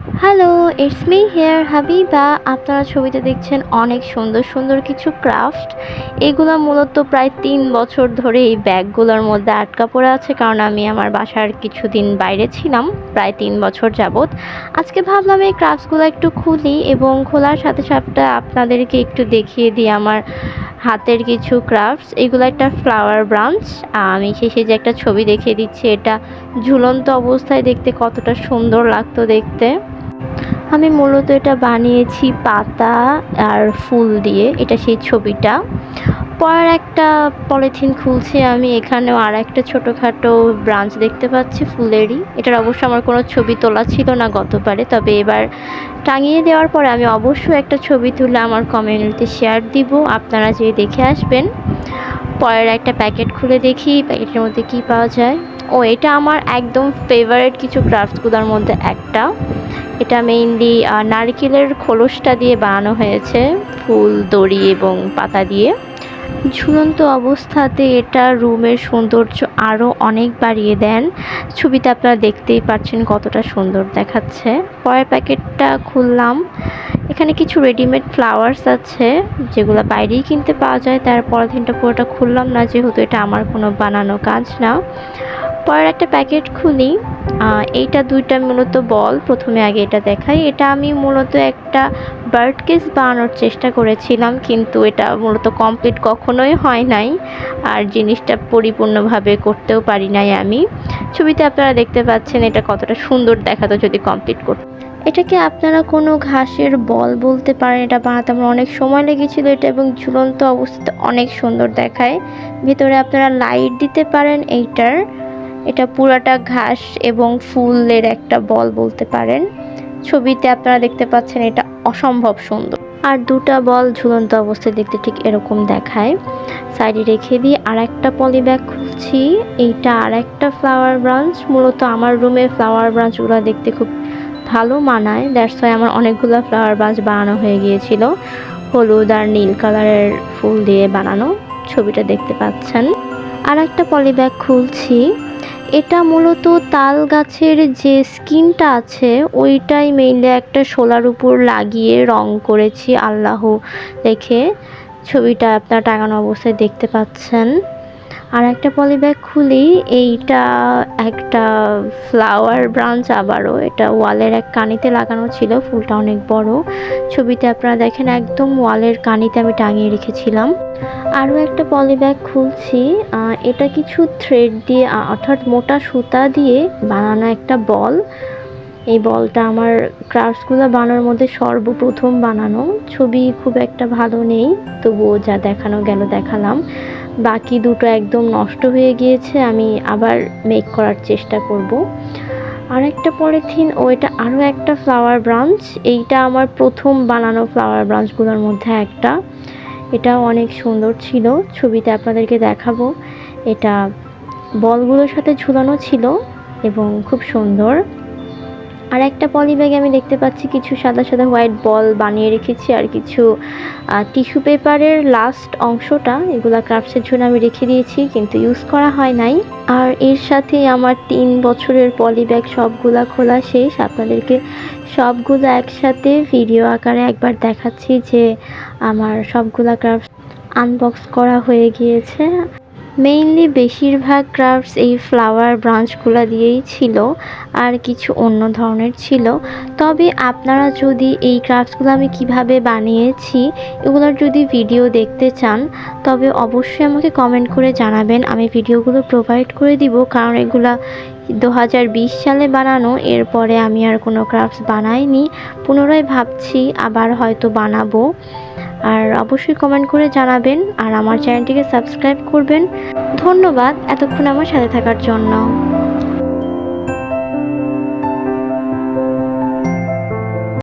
Hello, it's me here Habiba. আপনারা ছবিতে দেখছেন অনেক সুন্দর সুন্দর কিছু ক্রাফট। এগুলা মূলত প্রায় ৩ বছর ধরে এই ব্যাগগুলোর মধ্যে আটকা পড়ে আছে, কারণ আমি আমার বাসার কিছুদিন বাইরে ছিলাম প্রায় ৩ বছর যাবৎ। আজকে ভাবলাম এই ক্রাফটসগুলো একটু খুলি এবং খোলার সাথে সাথে আপনাদেরকে একটু দেখিয়ে দিই আমার হাতের কিছু ক্রাফটস। এগুলো একটা ফ্লাওয়ার ব্রাঞ্চ। আমি শেষে যে একটা ছবি দেখিয়ে দিচ্ছি, এটা ঝুলন্ত অবস্থায় দেখতে কতটা সুন্দর লাগতো দেখতে। আমি মূলত এটা বানিয়েছি পাতা আর ফুল দিয়ে, এটা সেই ছবিটা। পরের একটা পলিথিন খুলছি আমি, এখানেও আর একটা ছোটোখাটো ব্রাঞ্চ দেখতে পাচ্ছি ফুলেরই। এটার অবশ্য আমার কোনো ছবি তোলা ছিল না গতবারে, তবে এবার টাঙিয়ে দেওয়ার পরে আমি অবশ্যই একটা ছবি তুলে আমার কমিউনিটিতে শেয়ার দিব, আপনারা যেয়ে দেখে আসবেন। পরের একটা প্যাকেট খুলে দেখি প্যাকেটের মধ্যে কি পাওয়া যায়। ও, এটা আমার একদম ফেভারিট কিছু ক্রাফটসগুলোর মধ্যে একটা। এটা মেইনলি নারকেলের খোলসটা দিয়ে বানানো হয়েছে, ফুল, দড়ি এবং পাতা দিয়ে। ঝুলন্ত অবস্থাতে এটা রুমের সৌন্দর্য আরও অনেক বাড়িয়ে দেন। ছবিতে আপনারা দেখতেই পাচ্ছেন কতটা সুন্দর দেখাচ্ছে। পরের প্যাকেটটা খুললাম, এখানে কিছু রেডিমেড ফ্লাওয়ার্স আছে যেগুলো বাইরেই কিনতে পাওয়া যায়। তার পলিথিনটা পুরোটা খুললাম না, যেহেতু এটা আমার কোনো বানানো কাজ না। পরের একটা প্যাকেট খুলি, এইটা দুইটা মূলত বল। প্রথমে আগে এটা দেখাই, এটা আমি মূলত একটা বার্ড কেস বানানোর চেষ্টা করেছিলাম, কিন্তু এটা মূলত কমপ্লিট কখনোই হয় নাই, আর জিনিসটা পরিপূর্ণভাবে করতেও পারি নাই আমি। ছবিতে আপনারা দেখতে পাচ্ছেন এটা কতটা সুন্দর দেখাতো যদি কমপ্লিট করতে। এটাকে আপনারা কোনো ঘাসের বল বলতে পারেন। এটা বানাতে আমার অনেক সময় লেগেছিল এটা, এবং ঝুলন্ত অবস্থাতে অনেক সুন্দর দেখায়। ভেতরে আপনারা লাইট দিতে পারেন এইটার। এটা পুরাটা ঘাস এবং ফুলের একটা বল বলতে পারেন। ছবিতে আপনারা দেখতে পাচ্ছেন এটা অসম্ভব সুন্দর। আর দুটা বল ঝুলন্ত অবস্থায় দেখতে ঠিক এরকম দেখায়। সাইডে রেখে দিয়ে আর একটা পলি ব্যাগ খুলছি, এইটা আর একটা ফ্লাওয়ার ব্রাঞ্চ। মূলত আমার রুমে ফ্লাওয়ার ব্রাঞ্চগুলো দেখতে খুব ভালো মানায়, দ্যাটস ওয়াই আমার অনেকগুলো ফ্লাওয়ার ব্রাঞ্চ বানানো হয়ে গিয়েছিল, হলুদ আর নীল কালারের ফুল দিয়ে বানানো। ছবিটা দেখতে পাচ্ছেন। আর একটা পলি ব্যাগ খুলছি, এটা মূলত তাল গাছের যে স্কিনটা আছে ওইটাই মেইনলি একটা শোলার উপর লাগিয়ে রং করেছি আল্লাহ লেখে। ছবিটা আপনার টাঙানো অবস্থায় দেখতে পাচ্ছেন। আর একটা পলি ব্যাগ খুলি, এইটা একটা ফ্লাওয়ার ব্রাঞ্চ আবারও। এটা ওয়ালের এক কানিতে লাগানো ছিল, ফুলটা অনেক বড়। ছবিতে আপনারা দেখেন একদম ওয়ালের কানিতে আমি টাঙিয়ে রেখেছিলাম। আরও একটা পলি ব্যাগ খুলছি, এটা কিছু থ্রেড দিয়ে অর্থাৎ মোটা সুতা দিয়ে বানানো একটা বল। এই বলটা আমার ক্রাফটসগুলো বানানোর মধ্যে সর্বপ্রথম বানানো। ছবি খুব একটা ভালো নেই, তবুও যা দেখানো গেল দেখালাম। বাকি দুটো একদম নষ্ট হয়ে গিয়েছে, আমি আবার মেক করার চেষ্টা করব। আর একটা পলিথিন, ও এটা আরও একটা ফ্লাওয়ার ব্রাঞ্চ। এইটা আমার প্রথম বানানো ফ্লাওয়ার ব্রাঞ্চগুলোর মধ্যে একটা। এটা অনেক সুন্দর ছিল, ছবিতে আপনাদেরকে দেখাবো। এটা বলগুলোর সাথে ঝুলানো ছিল এবং খুব সুন্দর। আর একটা পলি ব্যাগে আমি দেখতে পাচ্ছি কিছু সাদা সাদা হোয়াইট বল বানিয়ে রেখেছি, আর কিছু টিস্যু পেপারের লাস্ট অংশটা, এগুলা ক্রাফটসের জন্য আমি রেখে দিয়েছি কিন্তু ইউজ করা হয় নাই। আর এর সাথে আমার 3 বছরের পলি ব্যাগ সবগুলা খোলা শেষ। আপনাদেরকে সবগুলো একসাথে ভিডিও আকারে একবার দেখাচ্ছি যে আমার সবগুলা ক্রাফট আনবক্স করা হয়ে গিয়েছে। মেইনলি বেশিরভাগ ক্রাফটস এই ফ্লাওয়ার ব্রাঞ্চগুলো দিয়েই ছিল, আর কিছু অন্য ধরনের ছিল। তবে আপনারা যদি এই ক্রাফটসগুলো আমি কিভাবে বানিয়েছি এগুলোর যদি ভিডিও দেখতে চান, তবে অবশ্যই আমাকে কমেন্ট করে জানাবেন, আমি ভিডিওগুলো প্রোভাইড করে দিব। কারণ এগুলা 2020 সালে বানানো, এরপরে আমি আর কোনো ক্রাফটস বানাইনি। পুনরায় ভাবছি আবার হয়তো বানাবো। আর অবশ্যই কমেন্ট করে জানাবেন, আর আমার চ্যানেলটিকে সাবস্ক্রাইব করবেন। ধন্যবাদ এতক্ষণ আমার সাথে থাকার জন্য।